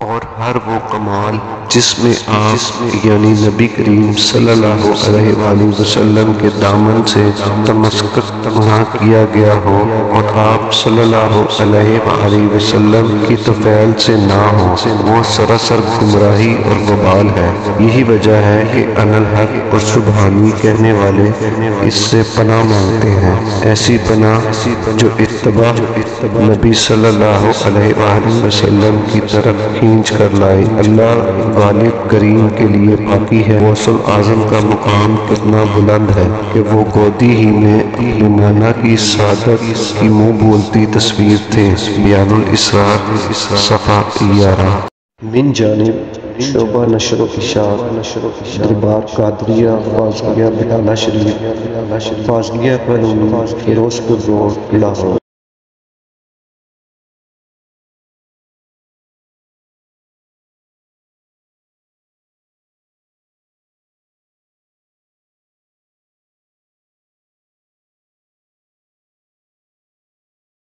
اور ہر وہ کمال جس میں آپ یعنی نبی کریم صلی اللہ علیہ وآلہ وسلم کے دامن سے تمسک نہ کیا گیا ہو اور آپ صلی اللہ علیہ وآلہ وسلم کی طفیل سے نہ ہو، وہ سراسر گمراہی اور وبال ہے۔ یہی وجہ ہے کہ انا الحق اور سبحانی کہنے والے اس سے پناہ مانگتے ہیں، ایسی پناہ جو اتباع نبی صلی اللہ علیہ وآلہ وسلم کی طرف کھینچ کر لائے۔ اللہ غالب کریم کے لیے باقی ہے۔ غوث اعظم کا مقام کتنا بلند ہے کہ وہ گودی ہی میں اپنی نانا کی سعادت کی منہ بولتی تصویر تھے۔ بیان الاسرار صفحہ 11۔ من جانب شعبہ نشر و اشاعت دربار قادریہ فاضلیہ بٹالہ شریف، فاضلیہ کالونی، فیروز پور روڈ، لاہور۔